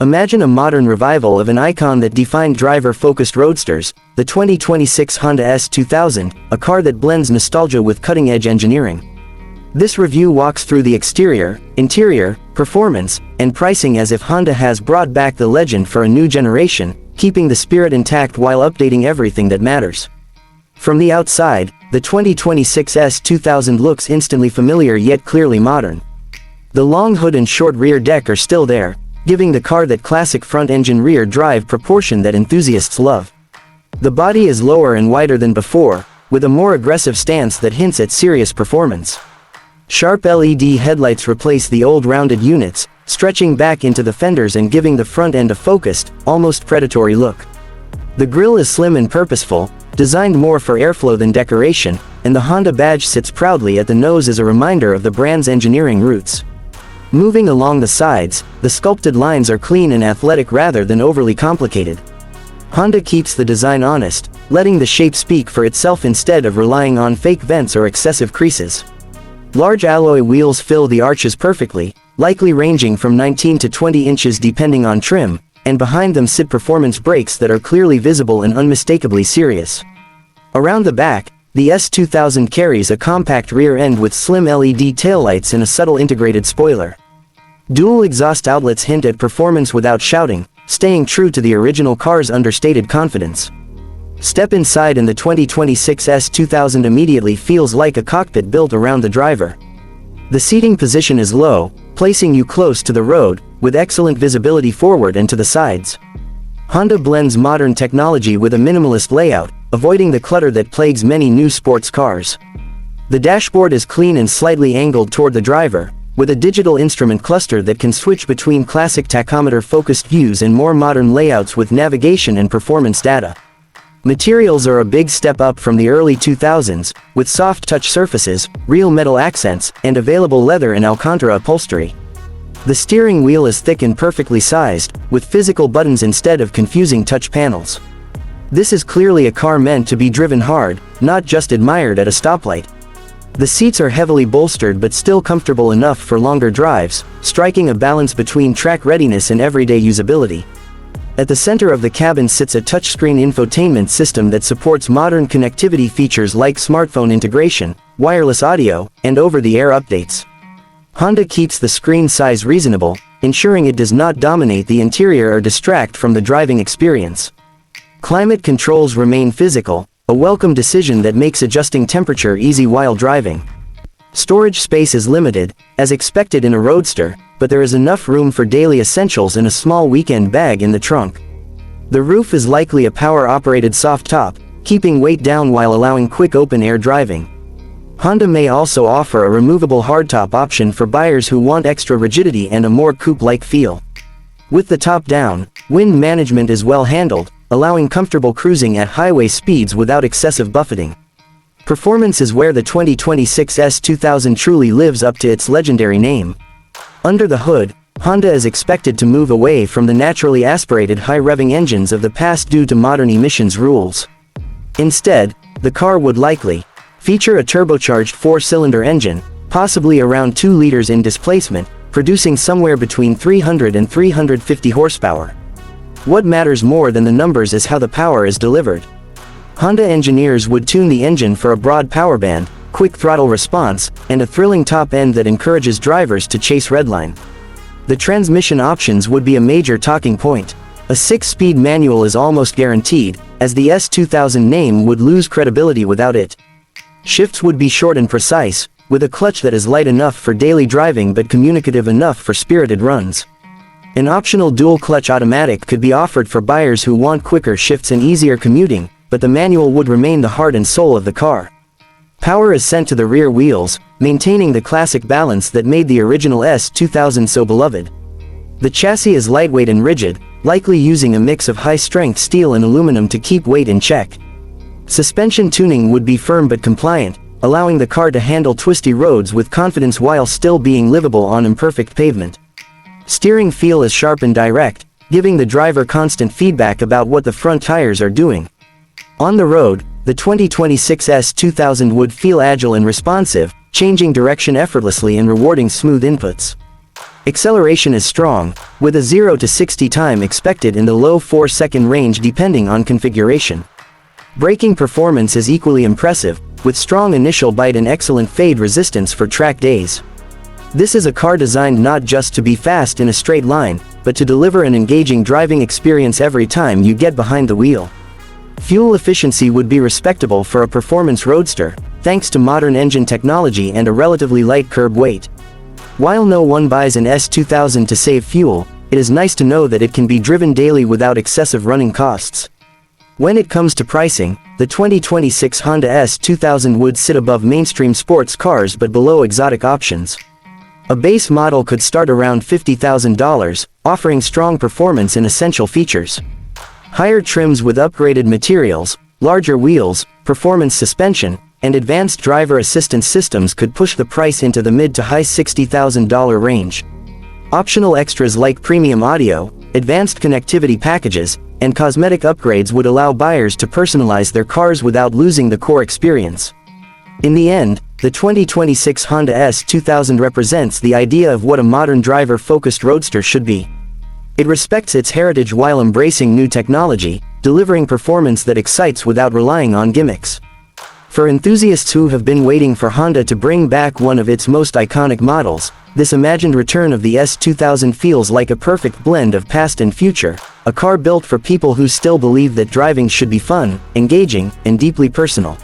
Imagine a modern revival of an icon that defined driver-focused roadsters, the 2026 Honda S2000, a car that blends nostalgia with cutting-edge engineering. This review walks through the exterior, interior, performance, and pricing as if Honda has brought back the legend for a new generation, keeping the spirit intact while updating everything that matters. From the outside, the 2026 S2000 looks instantly familiar yet clearly modern. The long hood and short rear deck are still there, giving the car that classic front-engine rear drive proportion that enthusiasts love. The body is lower and wider than before, with a more aggressive stance that hints at serious performance. Sharp LED headlights replace the old rounded units, stretching back into the fenders and giving the front end a focused, almost predatory look. The grille is slim and purposeful, designed more for airflow than decoration, and the Honda badge sits proudly at the nose as a reminder of the brand's engineering roots. Moving along the sides, the sculpted lines are clean and athletic rather than overly complicated. Honda keeps the design honest, letting the shape speak for itself instead of relying on fake vents or excessive creases. Large alloy wheels fill the arches perfectly, likely ranging from 19 to 20 inches depending on trim, and behind them sit performance brakes that are clearly visible and unmistakably serious. Around the back, the S2000 carries a compact rear end with slim LED taillights and a subtle integrated spoiler. Dual exhaust outlets hint at performance without shouting, staying true to the original car's understated confidence. Step inside and the 2026 S2000 immediately feels like a cockpit built around the driver. The seating position is low, placing you close to the road, with excellent visibility forward and to the sides. Honda blends modern technology with a minimalist layout, avoiding the clutter that plagues many new sports cars. The dashboard is clean and slightly angled toward the driver, with a digital instrument cluster that can switch between classic tachometer-focused views and more modern layouts with navigation and performance data. Materials are a big step up from the early 2000s, with soft touch surfaces, real metal accents, and available leather and Alcantara upholstery. The steering wheel is thick and perfectly sized, with physical buttons instead of confusing touch panels. This is clearly a car meant to be driven hard, not just admired at a stoplight. The seats are heavily bolstered but still comfortable enough for longer drives, striking a balance between track readiness and everyday usability. At the center of the cabin sits a touchscreen infotainment system that supports modern connectivity features like smartphone integration, wireless audio, and over-the-air updates. Honda keeps the screen size reasonable, ensuring it does not dominate the interior or distract from the driving experience. Climate controls remain physical, a welcome decision that makes adjusting temperature easy while driving. Storage space is limited, as expected in a roadster, but there is enough room for daily essentials and a small weekend bag in the trunk. The roof is likely a power-operated soft top, keeping weight down while allowing quick open-air driving. Honda may also offer a removable hardtop option for buyers who want extra rigidity and a more coupe-like feel. With the top down, wind management is well handled, allowing comfortable cruising at highway speeds without excessive buffeting. Performance is where the 2026 S2000 truly lives up to its legendary name. Under the hood, Honda is expected to move away from the naturally aspirated high-revving engines of the past due to modern emissions rules. Instead, the car would likely feature a turbocharged 4-cylinder engine, possibly around 2 liters in displacement, producing somewhere between 300 and 350 horsepower. What matters more than the numbers is how the power is delivered. Honda engineers would tune the engine for a broad power band, quick throttle response, and a thrilling top end that encourages drivers to chase redline. The transmission options would be a major talking point. A 6-speed manual is almost guaranteed, as the S2000 name would lose credibility without it. Shifts would be short and precise, with a clutch that is light enough for daily driving but communicative enough for spirited runs. An optional dual-clutch automatic could be offered for buyers who want quicker shifts and easier commuting, but the manual would remain the heart and soul of the car. Power is sent to the rear wheels, maintaining the classic balance that made the original S2000 so beloved. The chassis is lightweight and rigid, likely using a mix of high-strength steel and aluminum to keep weight in check. Suspension tuning would be firm but compliant, allowing the car to handle twisty roads with confidence while still being livable on imperfect pavement. Steering feel is sharp and direct, giving the driver constant feedback about what the front tires are doing. On the road, the 2026 S2000 would feel agile and responsive, changing direction effortlessly and rewarding smooth inputs. Acceleration is strong, with a 0 to 60 time expected in the low 4-second range depending on configuration. Braking performance is equally impressive, with strong initial bite and excellent fade resistance for track days. This is a car designed not just to be fast in a straight line, but to deliver an engaging driving experience every time you get behind the wheel. Fuel efficiency would be respectable for a performance roadster, thanks to modern engine technology and a relatively light curb weight. While no one buys an S2000 to save fuel, it is nice to know that it can be driven daily without excessive running costs. When it comes to pricing, the 2026 Honda S2000 would sit above mainstream sports cars but below exotic options. A base model could start around $50,000, offering strong performance and essential features. Higher trims with upgraded materials, larger wheels, performance suspension, and advanced driver assistance systems could push the price into the mid to high $60,000 range. Optional extras like premium audio, advanced connectivity packages, and cosmetic upgrades would allow buyers to personalize their cars without losing the core experience. In the end, the 2026 Honda S2000 represents the idea of what a modern driver-focused roadster should be. It respects its heritage while embracing new technology, delivering performance that excites without relying on gimmicks. For enthusiasts who have been waiting for Honda to bring back one of its most iconic models, this imagined return of the S2000 feels like a perfect blend of past and future, a car built for people who still believe that driving should be fun, engaging, and deeply personal.